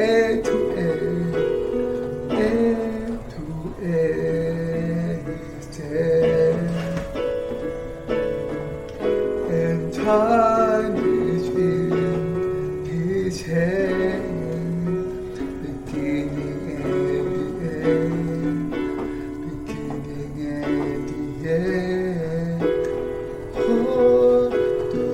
A to A to A is there, and time is in His hand, beginning and the end, beginning and the end. Oh, the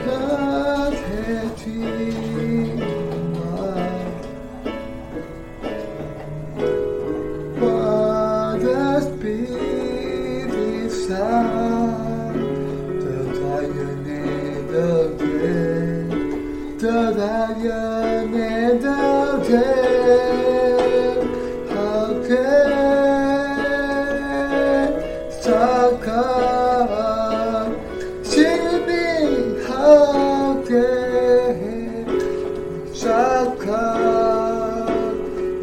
God had dreamed. What a spirit sound, the lion and the dead, the lion and the dead. How can Saka see me? How can Saka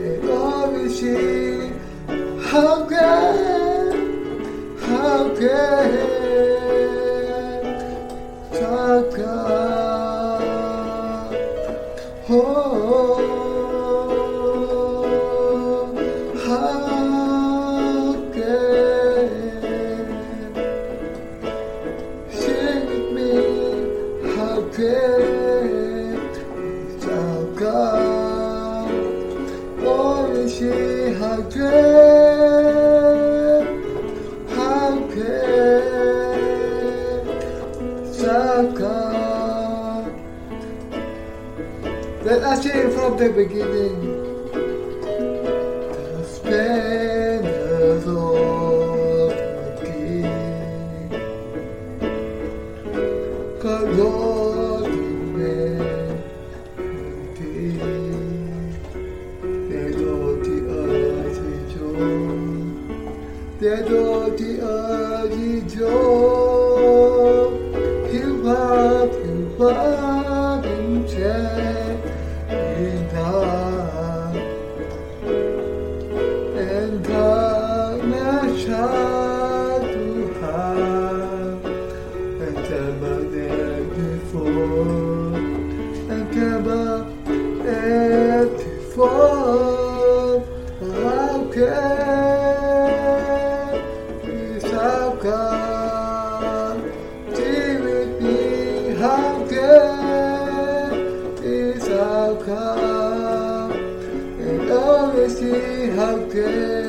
and always see? How can Saka? Oh, how can sing with me? How can Saka? Oh, see how can Saka? Let us sing from the beginning. The splendors of the King, the Lord 내도디어지죠 힐바는 죄이다 and before how can God be with me? How can God and always see how can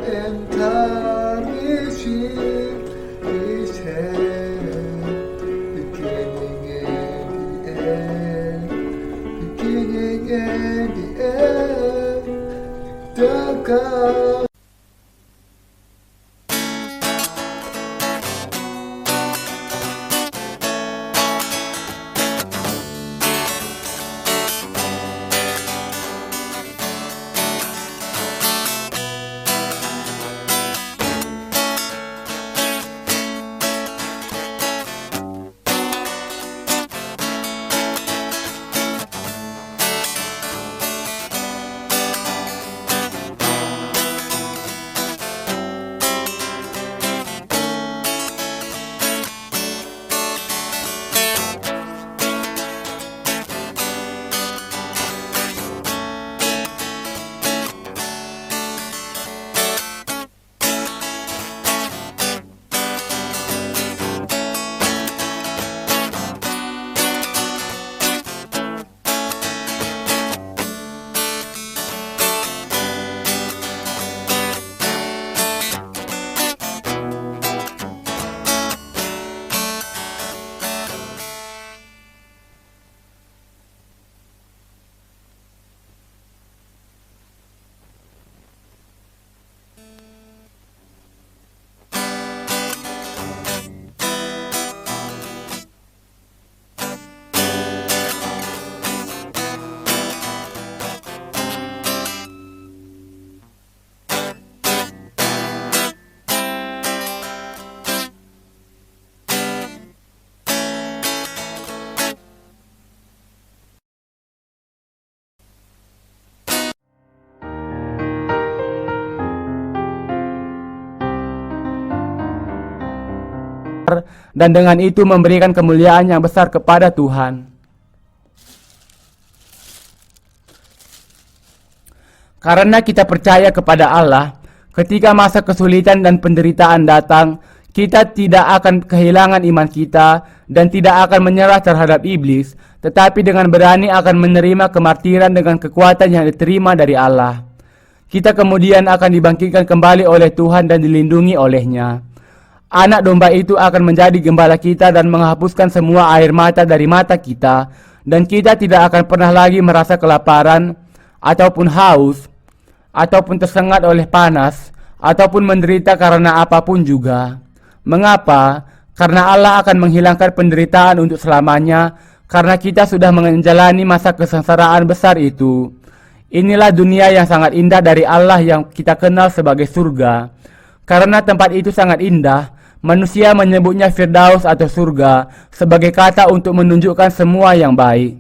and time is in His hand, beginning and the end, beginning and the end, the God. dan dengan itu memberikan kemuliaan yang besar kepada Tuhan. Karena kita percaya kepada Allah, ketika masa kesulitan dan penderitaan datang, kita tidak akan kehilangan iman kita dan tidak akan menyerah terhadap iblis, tetapi dengan berani akan menerima kemartiran dengan kekuatan yang diterima dari Allah. Kita kemudian akan dibangkitkan kembali oleh Tuhan dan dilindungi oleh-Nya. Anak domba itu akan menjadi gembala kita dan menghapuskan semua air mata dari mata kita, dan kita tidak akan pernah lagi merasa kelaparan, ataupun haus, ataupun tersengat oleh panas, ataupun menderita karena apapun juga. Mengapa? Karena Allah akan menghilangkan penderitaan untuk selamanya, karena kita sudah menjalani masa kesengsaraan besar itu. Inilah dunia yang sangat indah dari Allah yang kita kenal sebagai surga. Karena tempat itu sangat indah, manusia menyebutnya Firdaus atau surga sebagai kata untuk menunjukkan semua yang baik.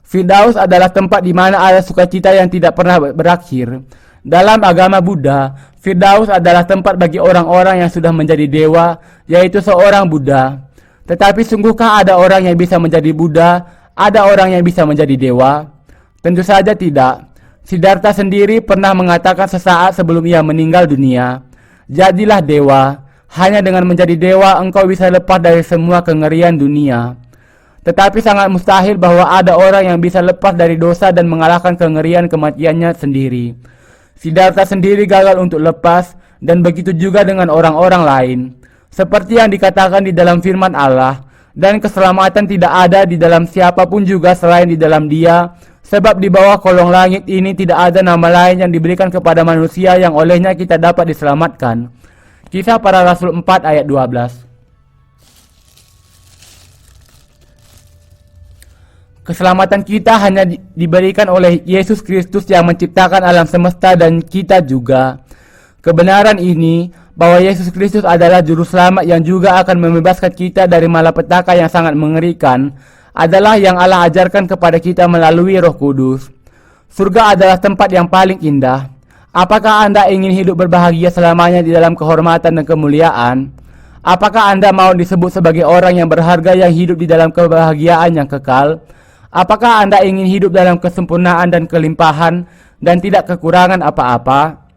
Firdaus adalah tempat di mana ada sukacita yang tidak pernah berakhir. Dalam agama Buddha, Firdaus adalah tempat bagi orang-orang yang sudah menjadi dewa, yaitu seorang Buddha. Tetapi sungguhkah ada orang yang bisa menjadi Buddha? Ada orang yang bisa menjadi dewa? Tentu saja tidak. Siddhartha sendiri pernah mengatakan sesaat sebelum ia meninggal dunia, "Jadilah dewa. Hanya dengan menjadi dewa engkau bisa lepas dari semua kengerian dunia." Tetapi sangat mustahil bahwa ada orang yang bisa lepas dari dosa dan mengalahkan kengerian kematiannya sendiri. Siddhartha sendiri gagal untuk lepas, dan begitu juga dengan orang-orang lain. Seperti yang dikatakan di dalam firman Allah, dan keselamatan tidak ada di dalam siapapun juga selain di dalam Dia, sebab di bawah kolong langit ini tidak ada nama lain yang diberikan kepada manusia yang olehnya kita dapat diselamatkan. Kisah Para Rasul 4 ayat 12. Keselamatan kita hanya diberikan oleh Yesus Kristus yang menciptakan alam semesta dan kita juga. Kebenaran ini, bahwa Yesus Kristus adalah juru selamat yang juga akan membebaskan kita dari malapetaka yang sangat mengerikan, adalah yang Allah ajarkan kepada kita melalui Roh Kudus. Surga adalah tempat yang paling indah. Apakah Anda ingin hidup berbahagia selamanya di dalam kehormatan dan kemuliaan? Apakah Anda mau disebut sebagai orang yang berharga yang hidup di dalam kebahagiaan yang kekal? Apakah Anda ingin hidup dalam kesempurnaan dan kelimpahan dan tidak kekurangan apa-apa?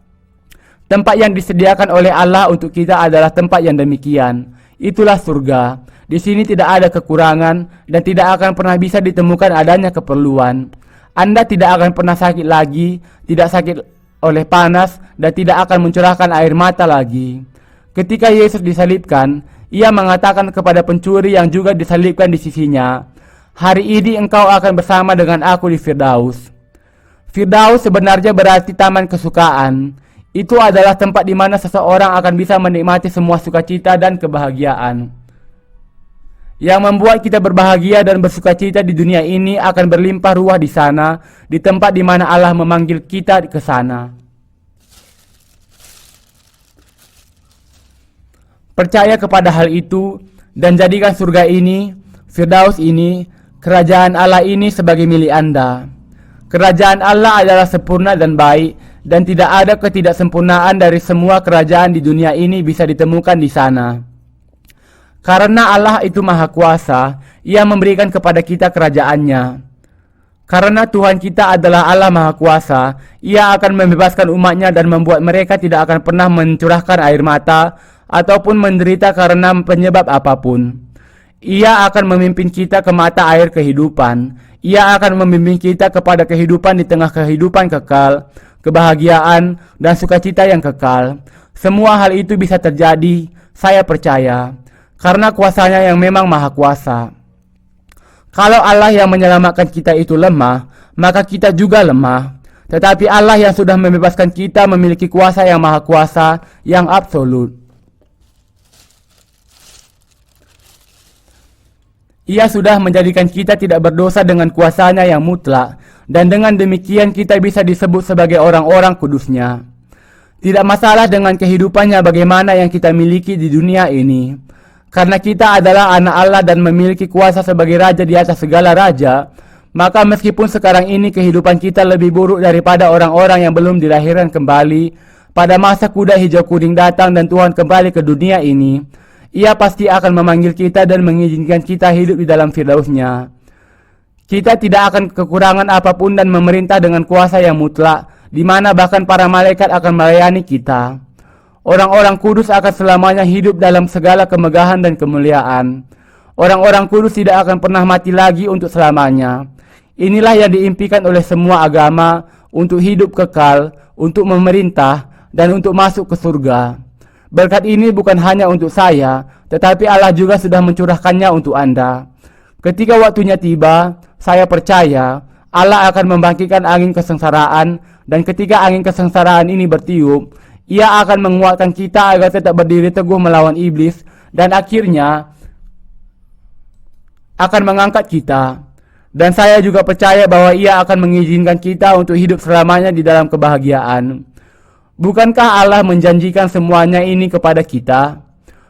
Tempat yang disediakan oleh Allah untuk kita adalah tempat yang demikian. Itulah surga. Di sini tidak ada kekurangan dan tidak akan pernah bisa ditemukan adanya keperluan. Anda tidak akan pernah sakit lagi, tidak sakit oleh panas, dan tidak akan mencurahkan air mata lagi. Ketika Yesus disalibkan, Ia mengatakan kepada pencuri yang juga disalibkan di sisinya, "Hari ini engkau akan bersama dengan aku di Firdaus." Firdaus sebenarnya berarti taman kesukaan. Itu adalah tempat di mana seseorang akan bisa menikmati semua sukacita dan kebahagiaan. Yang membuat kita berbahagia dan bersukacita di dunia ini akan berlimpah ruah di sana, di tempat di mana Allah memanggil kita ke sana. Percaya kepada hal itu dan jadikan surga ini, Firdaus ini, kerajaan Allah ini sebagai milik Anda. Kerajaan Allah adalah sempurna dan baik, dan tidak ada ketidaksempurnaan dari semua kerajaan di dunia ini bisa ditemukan di sana. Karena Allah itu Maha Kuasa, Ia memberikan kepada kita kerajaannya. Karena Tuhan kita adalah Allah Maha Kuasa, Ia akan membebaskan umatnya dan membuat mereka tidak akan pernah mencurahkan air mata ataupun menderita karena penyebab apapun. Ia akan memimpin kita ke mata air kehidupan. Ia akan membimbing kita kepada kehidupan di tengah kehidupan kekal, kebahagiaan, dan sukacita yang kekal. Semua hal itu bisa terjadi, saya percaya, karena kuasanya yang memang maha kuasa. Kalau Allah yang menyelamatkan kita itu lemah, maka kita juga lemah. Tetapi Allah yang sudah membebaskan kita memiliki kuasa yang maha kuasa, yang absolut. Ia sudah menjadikan kita tidak berdosa dengan kuasanya yang mutlak, dan dengan demikian kita bisa disebut sebagai orang-orang kudusnya. Tidak masalah dengan kehidupannya bagaimana yang kita miliki di dunia ini. Karena kita adalah anak Allah dan memiliki kuasa sebagai raja di atas segala raja, maka meskipun sekarang ini kehidupan kita lebih buruk daripada orang-orang yang belum dilahirkan kembali, pada masa kuda hijau kuning datang dan Tuhan kembali ke dunia ini, Ia pasti akan memanggil kita dan mengizinkan kita hidup di dalam firdaus-Nya. Kita tidak akan kekurangan apapun dan memerintah dengan kuasa yang mutlak, di mana bahkan para malaikat akan melayani kita. Orang-orang kudus akan selamanya hidup dalam segala kemegahan dan kemuliaan. Orang-orang kudus tidak akan pernah mati lagi untuk selamanya. Inilah yang diimpikan oleh semua agama, untuk hidup kekal, untuk memerintah, dan untuk masuk ke surga. Berkat ini bukan hanya untuk saya, tetapi Allah juga sudah mencurahkannya untuk Anda. Ketika waktunya tiba, saya percaya Allah akan membangkitkan angin kesengsaraan, dan ketika angin kesengsaraan ini bertiup, Ia akan menguatkan kita agar tetap berdiri teguh melawan iblis, dan akhirnya akan mengangkat kita. Dan saya juga percaya bahwa Ia akan mengizinkan kita untuk hidup selamanya di dalam kebahagiaan. Bukankah Allah menjanjikan semuanya ini kepada kita?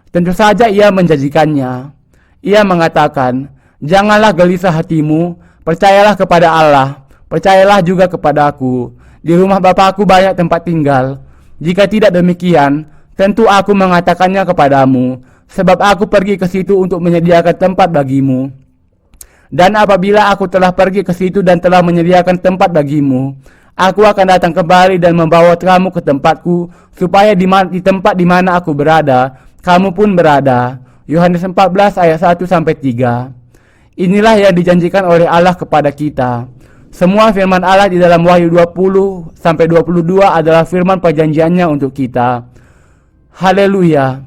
Tentu saja Ia menjanjikannya. Ia mengatakan, "Janganlah gelisah hatimu, percayalah kepada Allah, percayalah juga kepada Aku. Di rumah Bapa-Ku banyak tempat tinggal. Jika tidak demikian, tentu Aku mengatakannya kepadamu, sebab Aku pergi ke situ untuk menyediakan tempat bagimu. Dan apabila Aku telah pergi ke situ dan telah menyediakan tempat bagimu, Aku akan datang kembali dan membawa kamu ke tempatku, supaya di tempat di mana Aku berada, kamu pun berada." Yohanes 14 ayat 1-3. Inilah yang dijanjikan oleh Allah kepada kita. Semua firman Allah di dalam Wahyu 20-22 adalah firman perjanjiannya untuk kita. Haleluya.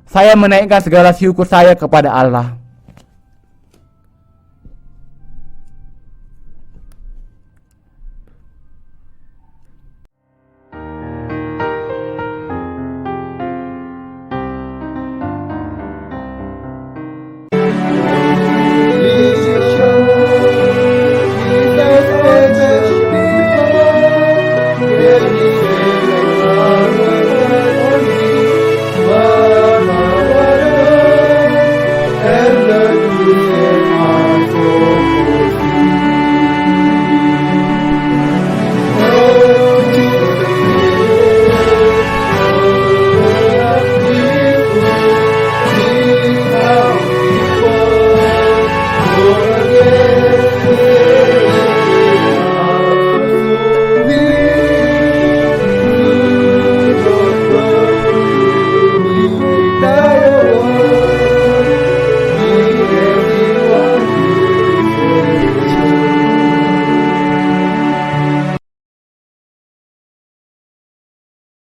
Saya menaikkan segala syukur saya kepada Allah.